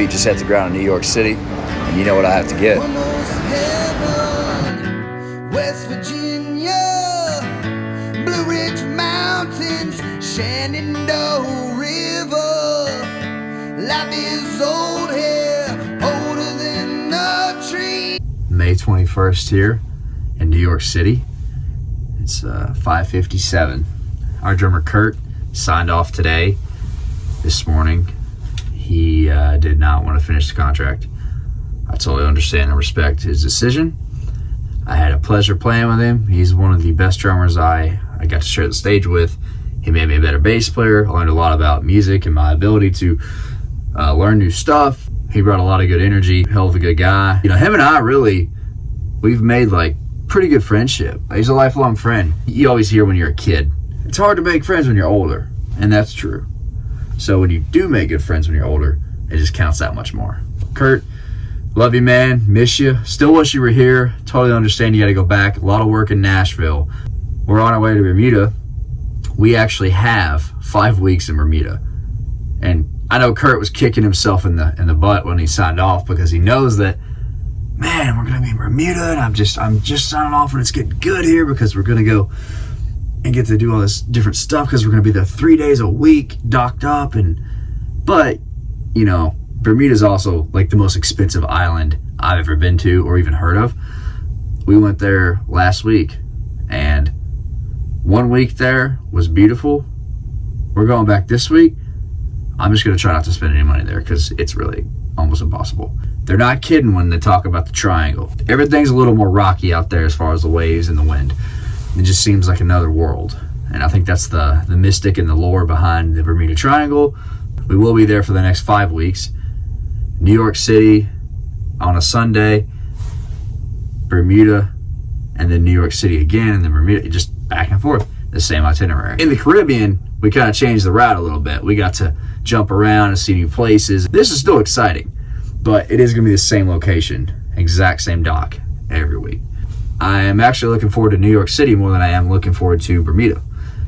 feet just hit the ground in New York City, and you know what I have to get. West Virginia, Blue Ridge Mountains, Shenandoah River. Life is old here, older than a tree. May 21st here in New York City. It's 5:57. Our drummer Kurt signed off today, this morning. He did not want to finish the contract. I totally understand and respect his decision. I had a pleasure playing with him. He's one of the best drummers I got to share the stage with. He made me a better bass player. I learned a lot about music and my ability to learn new stuff. He brought a lot of good energy, hell of a good guy. You know, him and I we've made like pretty good friendship. He's a lifelong friend. You always hear when you're a kid, it's hard to make friends when you're older, and that's true. So when you do make good friends when you're older, it just counts that much more. Kurt, love you, man. Miss you. Still wish you were here. Totally understand you got to go back. A lot of work in Nashville. We're on our way to Bermuda. We actually have 5 weeks in Bermuda. And I know Kurt was kicking himself in the butt when he signed off, because he knows that, man, we're gonna be in Bermuda, and I'm just signing off when it's getting good here, because we're gonna go and get to do all this different stuff, because we're gonna be there 3 days a week, docked up. But you know, Bermuda's also like the most expensive island I've ever been to or even heard of. We went there last week, and 1 week there was beautiful. We're going back this week. I'm just gonna try not to spend any money there, because it's really almost impossible. They're not kidding when they talk about the triangle. Everything's a little more rocky out there as far as the waves and the wind. It just seems like another world. And I think that's the mystic and the lore behind the Bermuda Triangle. We will be there for the next 5 weeks. New York City on a Sunday, Bermuda, and then New York City again, and then Bermuda, just back and forth, the same itinerary. In the Caribbean, we kind of changed the route a little bit. We got to jump around and see new places. This is still exciting, but it is going to be the same location, exact same dock every week. I am actually looking forward to New York City more than I am looking forward to Bermuda,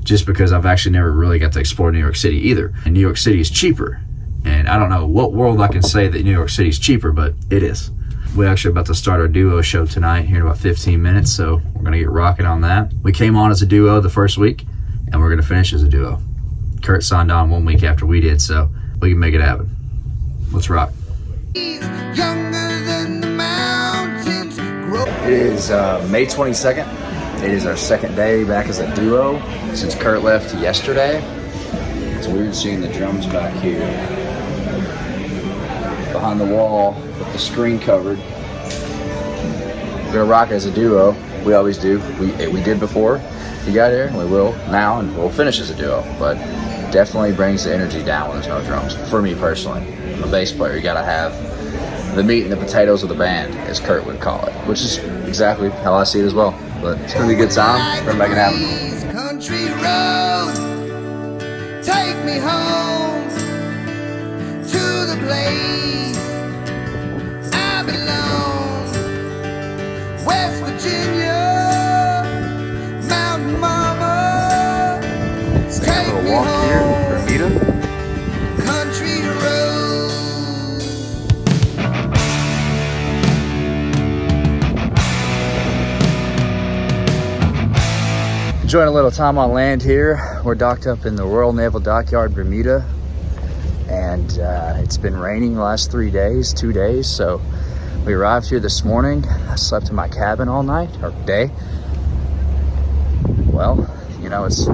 just because I've actually never really got to explore New York City either. And New York City is cheaper. And I don't know what world I can say that New York City is cheaper, but it is. We're actually about to start our duo show tonight here in about 15 minutes, so we're going to get rocking on that. We came on as a duo the first week, and we're going to finish as a duo. Kurt signed on 1 week after we did, so we can make it happen. Let's rock. It is May 22nd. It is our second day back as a duo since Kurt left yesterday. It's weird seeing the drums back here behind the wall with the screen covered. We're gonna rock as a duo. We always do. We did before you got here, and we will now, and we'll finish as a duo. But definitely brings the energy down when there's no drums. For me personally, I'm a bass player. You gotta have the meat and the potatoes of the band, as Kurt would call it, which is exactly how I see it as well. But it's gonna be a good time. We're gonna make it happen. Country road, take me home to the place I belong. West Virginia, Mountain Mama. Take a little walk here in Bermuda. Country road. Enjoying a little time on land here. We're docked up in the Royal Naval Dockyard, Bermuda, and it's been raining the last 2 days, so we arrived here this morning. I slept in my cabin all night, or day. Well, you know, it's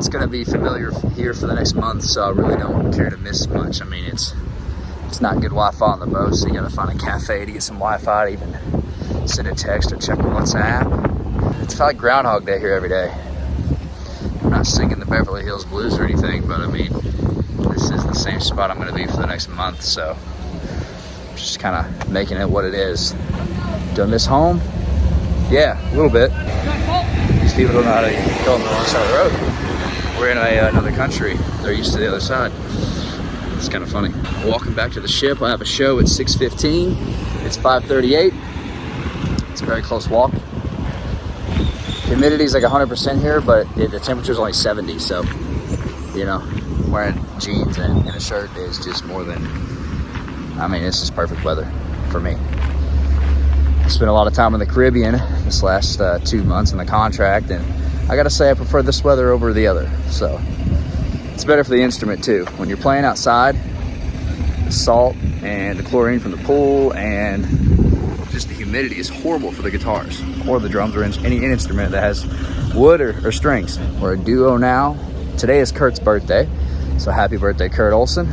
gonna be familiar here for the next month, so I really don't care to miss much. I mean, it's not good Wi-Fi on the boat, so you gotta find a cafe to get some Wi-Fi to even send a text or check WhatsApp. It's like Groundhog Day here every day. I'm not singing the Beverly Hills Blues or anything, but I mean, this is the same spot I'm going to be for the next month, so just kind of making it what it is. Do I miss home? Yeah, a little bit. These people don't know how to go on the wrong side of the road. We're in another country. They're used to the other side. It's kind of funny. Walking back to the ship. I have a show at 6:15. It's 5:38. It's a very close walk. Humidity is like 100% here, but the temperature is only 70, so, you know, wearing jeans and a shirt is just more than I mean, this is perfect weather for me. I spent a lot of time in the Caribbean this last 2 months in the contract, and I gotta say I prefer this weather over the other. So it's better for the instrument too. When you're playing outside, the salt and the chlorine from the pool and just the humidity is horrible for the guitars or the drums or any instrument that has wood or strings. We're a duo now. Today is Kurt's birthday, so happy birthday, Kurt Olson.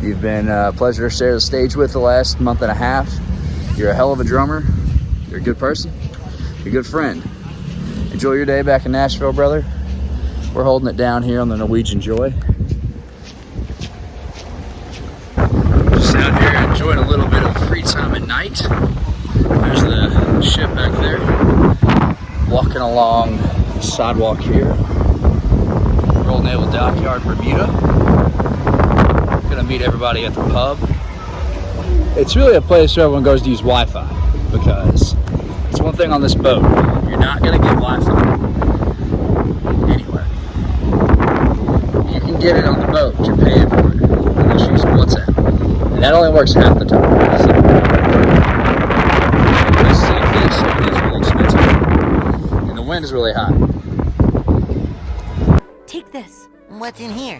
You've been a pleasure to share the stage with the last month and a half. You're a hell of a drummer. You're a good person. You're a good friend. Enjoy your day back in Nashville, brother. We're holding it down here on the Norwegian Joy. Just out here enjoying a little bit of free time at night. There's the ship back there. Walking along the sidewalk here. Royal Naval Dockyard, Bermuda. Gonna meet everybody at the pub. It's really a place where everyone goes to use Wi-Fi, because it's one thing on this boat. You're not gonna get Wi-Fi anywhere. You can get it on the boat, but you're paying for it unless you use WhatsApp. And that only works half the time. So, this is really expensive. And the wind is really high. Take this. What's in here?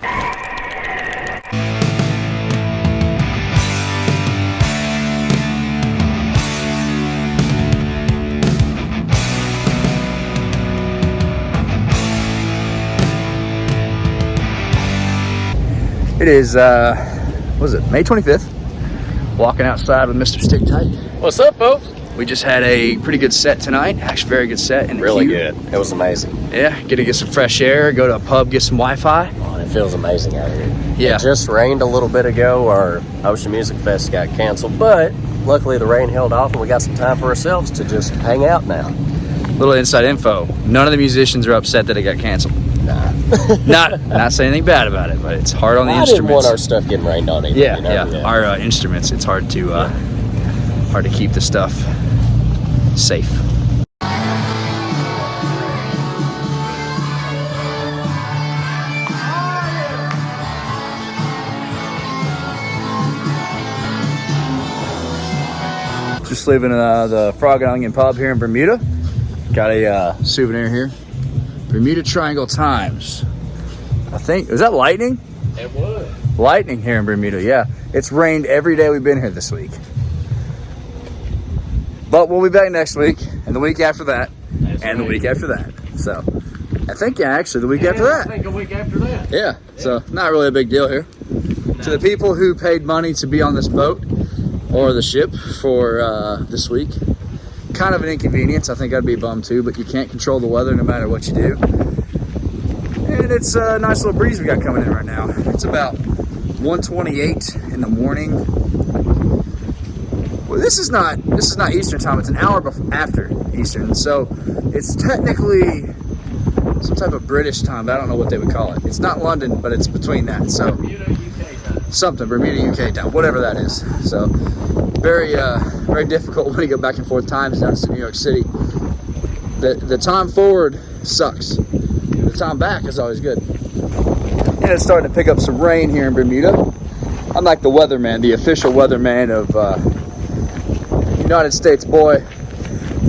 It is, what was it, May 25th? Walking outside with Mr. Stick Tight. What's up, folks? We just had a pretty good set tonight. Actually, very good set. In the Really queue. good. It was amazing. Yeah, get to get some fresh air, go to a pub, get some Wi-Fi. Oh, it feels amazing out here. Yeah. It just rained a little bit ago. Our Ocean Music Fest got canceled, but luckily the rain held off and we got some time for ourselves to just hang out now. Little inside info. None of the musicians are upset that it got canceled. Nah. Not saying anything bad about it, but it's hard on the I instruments. didn't want our stuff getting rained on either. Yeah, you know? yeah. Our instruments, it's hard to keep the stuff safe. Just leaving the Frog and Onion Pub here in Bermuda. Got a souvenir here. Bermuda Triangle Times. I think, was that lightning? It was. Lightning here in Bermuda, yeah. It's rained every day we've been here this week. But we'll be back next week, and the week after that, and the week after that. So, I think, yeah, actually, the week after that. I think a week after that. Yeah, so not really a big deal here. To the people who paid money to be on this boat or the ship for this week, kind of an inconvenience. I think I'd be bummed too, but you can't control the weather no matter what you do. And it's a nice little breeze we got coming in right now. It's about 1:28 in the morning. Well, this is not Eastern time. It's an hour after Eastern, so it's technically some type of British time, but I don't know what they would call it. It's not London, but it's between that. So Bermuda, UK time. something, Bermuda, UK time, whatever that is. So very difficult when you go back and forth time zones to New York City. The time forward sucks. The time back is always good. And it's starting to pick up some rain here in Bermuda. I'm like the weatherman, the official weatherman of United States boy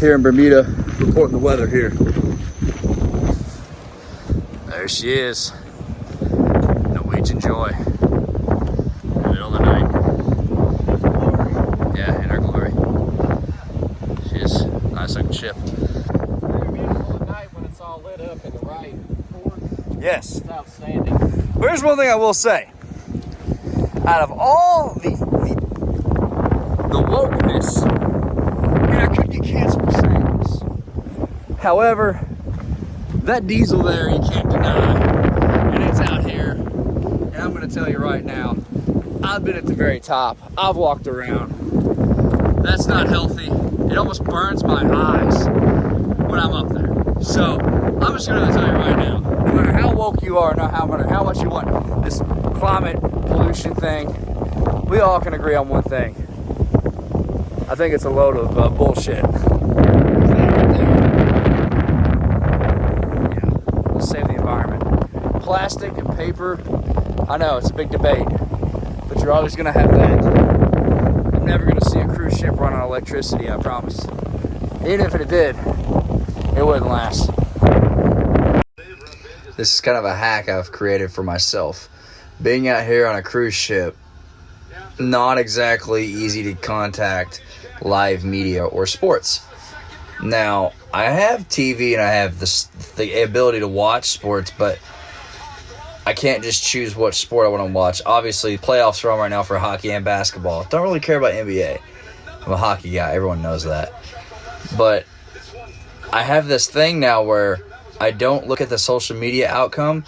here in Bermuda, reporting the weather here. There she is, Norwegian Joy, in the middle of the night. Yeah, in her glory. She's a nice looking ship. Very beautiful at night when it's all lit up in the right port. Yes. It's outstanding. But here's one thing I will say. Out of all the wokeness, I could get canceled for saying this. However, that diesel there you can't deny. And it's out here. And I'm gonna tell you right now, I've been at the very top. I've walked around. That's not healthy. It almost burns my eyes when I'm up there. So I'm just gonna tell you right now, no matter how woke you are, no matter how much you want this climate pollution thing, we all can agree on one thing. I think it's a load of bullshit. Yeah, let's save the environment. Plastic and paper, I know it's a big debate, but you're always gonna have that. never going to see a cruise ship run on electricity, I promise. Even if it did, it wouldn't last. This is kind of a hack I've created for myself. Being out here on a cruise ship, not exactly easy to contact live media or sports. Now, I have TV and I have the ability to watch sports, but I can't just choose what sport I want to watch. Obviously, playoffs are on right now for hockey and basketball. Don't really care about NBA. I'm a hockey guy. Everyone knows that. But I have this thing now where I don't look at the social media outcome,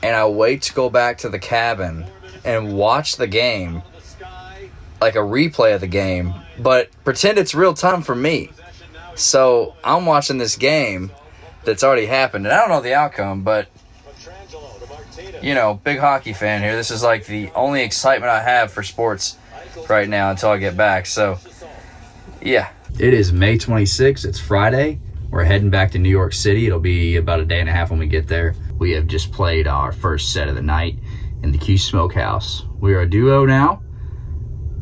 and I wait to go back to the cabin and watch the game, like a replay of the game, but pretend it's real time for me. So I'm watching this game that's already happened, and I don't know the outcome, but you know, big hockey fan here. This is like the only excitement I have for sports right now until I get back. So, yeah. It is May 26th. It's Friday. We're heading back to New York City. It'll be about a day and a half when we get there. We have just played our first set of the night in the Q Smokehouse. We are a duo now.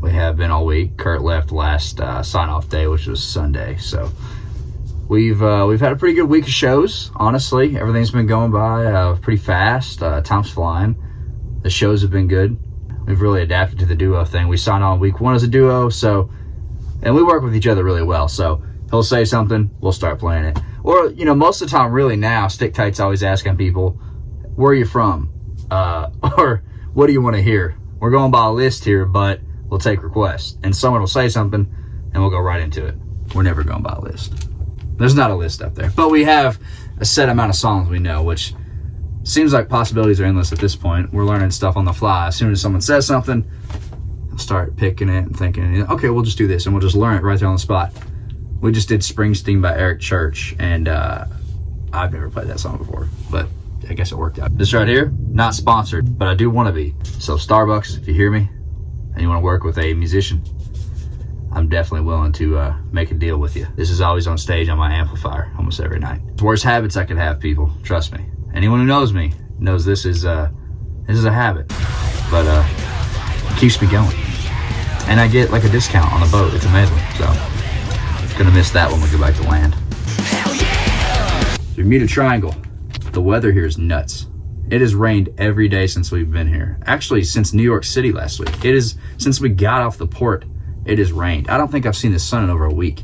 We have been all week. Kurt left last sign-off day, which was Sunday. So we've had a pretty good week of shows, honestly. Everything's been going by pretty fast. Time's flying. The shows have been good. We've really adapted to the duo thing. We signed on week 1 as a duo, and we work with each other really well. So he'll say something, we'll start playing it. Or, you know, most of the time, really now, Stick Tight's always asking people, where are you from? Or what do you want to hear? We're going by a list here, but we'll take requests. And someone will say something, and we'll go right into it. We're never going by a list. There's not a list up there. But we have a set amount of songs we know, which seems like possibilities are endless at this point. We're learning stuff on the fly. As soon as someone says something, I'll start picking it and thinking, okay, we'll just do this, and we'll just learn it right there on the spot. We just did Springsteen by Eric Church, and I've never played that song before, but I guess it worked out. This right here, not sponsored, but I do want to be. So Starbucks, if you hear me, and you want to work with a musician, I'm definitely willing to make a deal with you. This is always on stage on my amplifier almost every night. It's worst habits I could have, people. Trust me. Anyone who knows me knows this is a habit, but it keeps me going. And I get like a discount on the boat. It's amazing. So gonna miss that when we go back to land. Bermuda Triangle. The weather here is nuts. It has rained every day since we've been here. Actually, since New York City last week. It is since we got off the port. It has rained. I don't think I've seen the sun in over a week.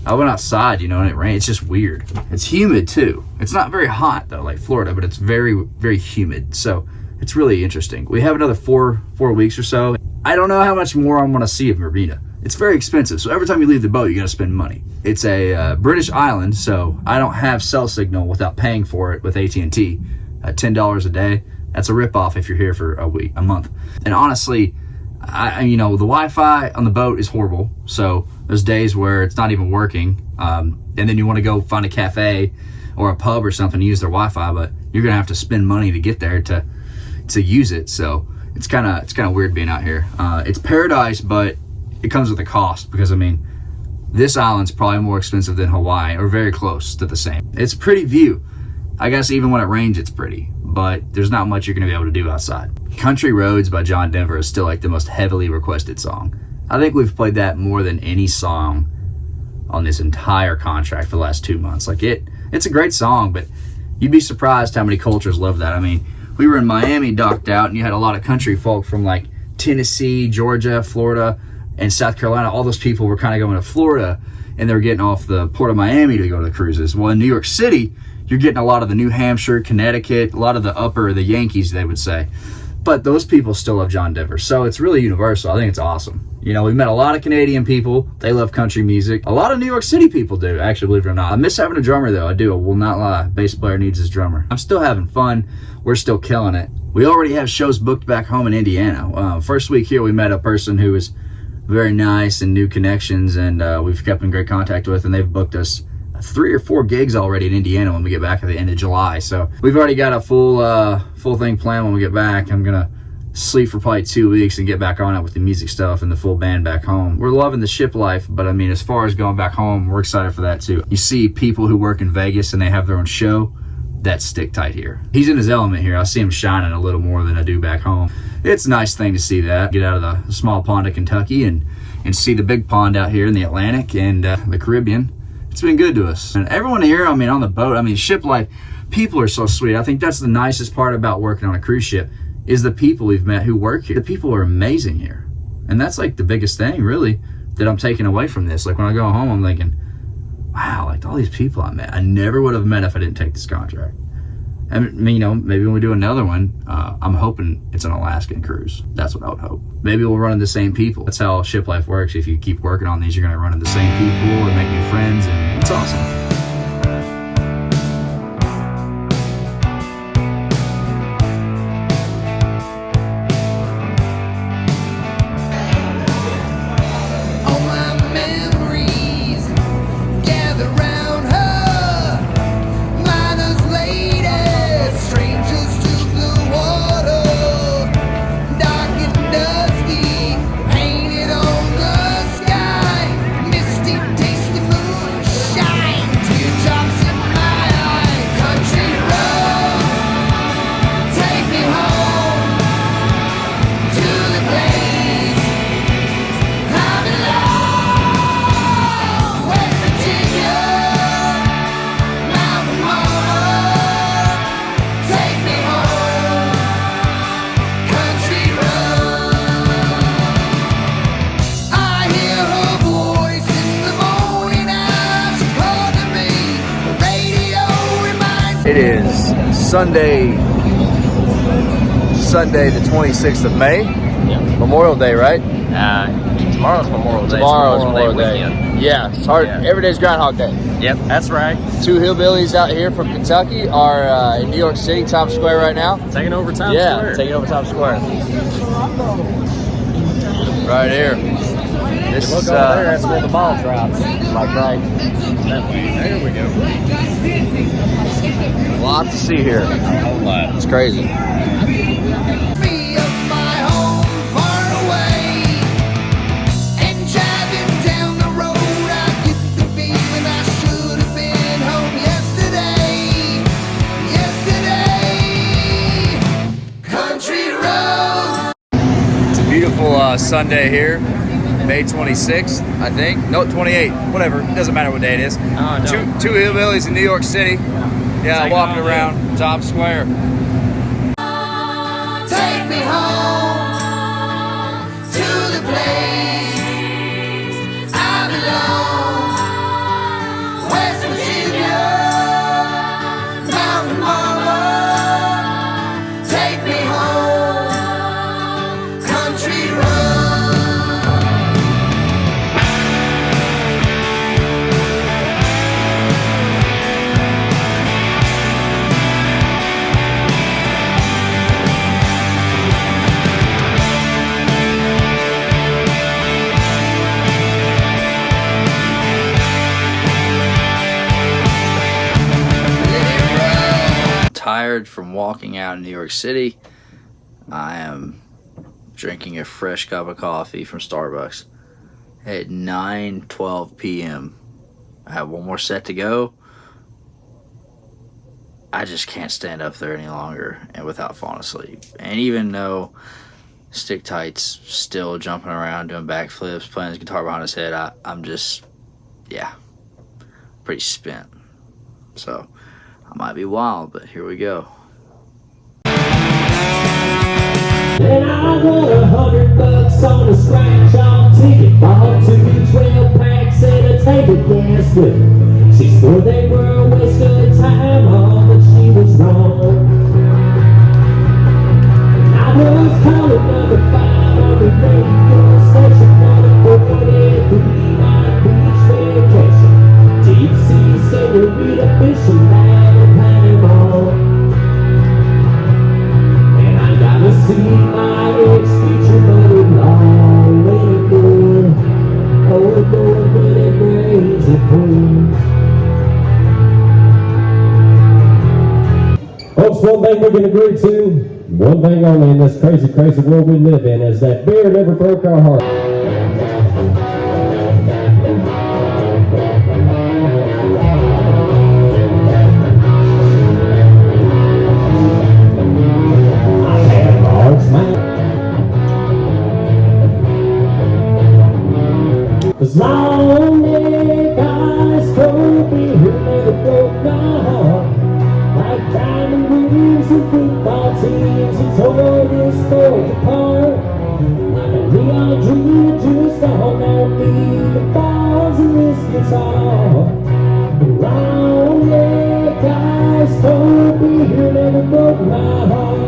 I went outside, you know, and it rained. It's just weird. It's humid too. It's not very hot though, like Florida, but it's very, very humid. So it's really interesting. We have another four weeks or so. I don't know how much more I'm gonna see of Bermuda. It's very expensive. So every time you leave the boat, you gotta spend money. It's a British island, so I don't have cell signal without paying for it with AT&T. $10 a day. That's a ripoff if you're here for a month. And honestly, you know, the Wi-Fi on the boat is horrible. So there's days where it's not even working. And then you want to go find a cafe or a pub or something to use their Wi-Fi, but you're gonna have to spend money to get there to use it. So it's kind of weird being out here. It's paradise, but it comes with a cost because I mean, this island's probably more expensive than Hawaii, or very close to the same. It's a pretty view. I guess even when it rains, it's pretty, but there's not much you're gonna be able to do outside. Country Roads by John Denver is still like the most heavily requested song. I think we've played that more than any song on this entire contract for the last 2 months. Like it's a great song, but you'd be surprised how many cultures love that. I mean, we were in Miami docked out, and you had a lot of country folk from like Tennessee, Georgia, Florida, and South Carolina. All those people were kind of going to Florida, and they were getting off the port of Miami to go to the cruises. Well, in New York City, you're getting a lot of the New Hampshire, Connecticut, a lot of the Yankees, they would say. But those people still love John Denver. So it's really universal. I think it's awesome. You know, we've met a lot of Canadian people. They love country music. A lot of New York City people do, actually, believe it or not. I miss having a drummer, though. I do. I will not lie. Bass player needs his drummer. I'm still having fun. We're still killing it. We already have shows booked back home in Indiana. First week here, we met a person who was very nice and new connections, and we've kept in great contact with, and they've booked us 3 or 4 gigs already in Indiana when we get back at the end of July. So we've already got a full thing planned when we get back. I'm gonna sleep for probably 2 weeks and get back on it with the music stuff and the full band back home. We're loving the ship life, but I mean, as far as going back home, we're excited for that too. You see people who work in Vegas and they have their own show, that's Stick Tight here. He's in his element here. I see him shining a little more than I do back home. It's a nice thing to see that. Get out of the small pond of Kentucky and and see the big pond out here in the Atlantic and the Caribbean. It's been good to us. And everyone here, I mean, on the boat, I mean, ship life, people are so sweet. I think that's the nicest part about working on a cruise ship is the people we've met who work here. The people are amazing here. And that's like the biggest thing, really, that I'm taking away from this. Like when I go home, I'm thinking, wow, like all these people I met, I never would have met if I didn't take this contract. I mean, you know, maybe when we do another one, I'm hoping it's an Alaskan cruise. That's what I would hope. Maybe we'll run into the same people. That's how ship life works. If you keep working on these, you're going to run into the same people and make new friends, and it's awesome. All my memories gather round her. Miners, ladies, strangers to blue water. Dark and dusty, painted on the sky. Misty, tasty moonshine, teardrops in my eye. Country road, take me home to the place I belong. West Virginia, Mountain Mama, take me home, country road. I hear her voice in the morning as she called to me. The radio reminds me. It is Sunday the 26th of May. Memorial Day, right? Tomorrow's Memorial Day. Tomorrow's Memorial Day. weekend. Yeah, it's hard. Yeah. Every day's Groundhog Day. Yep, that's right. Two hillbillies out here from Kentucky are in New York City, Times Square right now. Taking over Times Yeah, Square. taking over Times Square. Right here. This Look is over there, that's where the ball drops. like right. That way. There we go. A lot to see here. A whole lot. It's crazy. Me of my home far away, and driving down the road, I get the feeling I should have been home yesterday. Country road. It's a beautiful Sunday here, May 26th, I think. No, 28th, whatever. It doesn't matter what day it is. Oh, no. Two hillbillies in New York City. Yeah, Taking walking on around Times Square. Take me home to the place I belong. West Virginia, Mountain Mama, take me home, country road. Tired from walking out in New York City. I am drinking a fresh cup of coffee from Starbucks at 9:12 p.m. I have one more set to go. I just can't stand up there any longer and without falling asleep. And even though Stick Tight's still jumping around doing backflips, playing his guitar behind his head, I'm just, yeah, pretty spent. So I might be wild, but here we go. And I won $100 on a scratch-off ticket. Bought 2 12-packs and a table gas whip. She swore they were a waste of time, all but she was wrong. And I was calling number 5 on the radio station on a 40-3-night beach vacation. Deep sea senorita fishing down in Panama. And I got to see my ex-future mother-in-law. Lady good, oh Lord, when it rains it pours. Folks, one thing we can agree to, one thing only in this crazy, crazy world we live in, is that beer never broke our heart. I had a large smile. never broke my heart. Like diamond rings and football teams, he tore this sport apart. Like a neon dream just dawned on me, the bars in this guitar. Long leg guys told me he never broke my heart.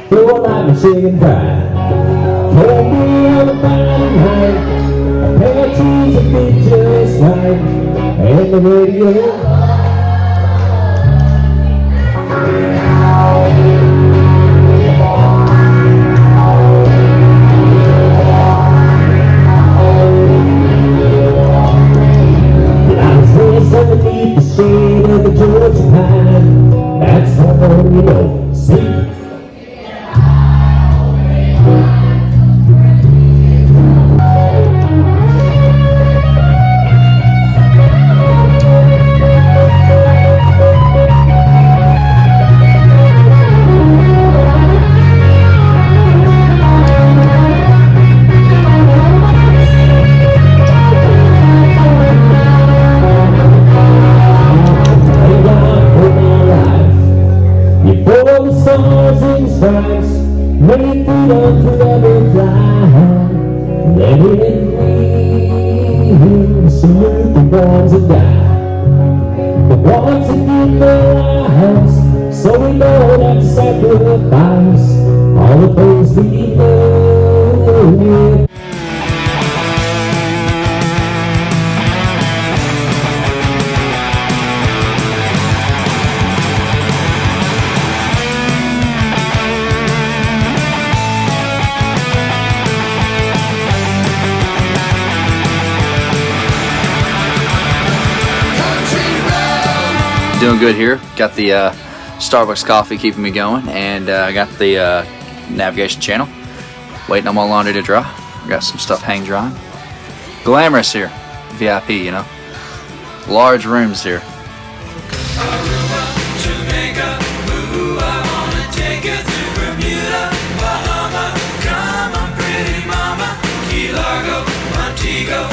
Feel like a chicken fry. Told me on a Friday night, a pair of jeans that fit just right, and the radio. And I was raised underneath the shade of the Georgia pine. That's all you know. See? For the stars and stripes, may freedom forever fly. Let it ring, salute the ones that die, the ones that give their lives, so we don't have to sacrifice all the things we love. Doing good here. Got the Starbucks coffee keeping me going, and I got the navigation channel. Waiting on my laundry to dry. Got some stuff hang drying. Glamorous here. VIP, you know. Large rooms here. Aruba, Jamaica, ooh, I wanna take you to Bermuda, Bahama, come on pretty mama, Key Largo, Montego,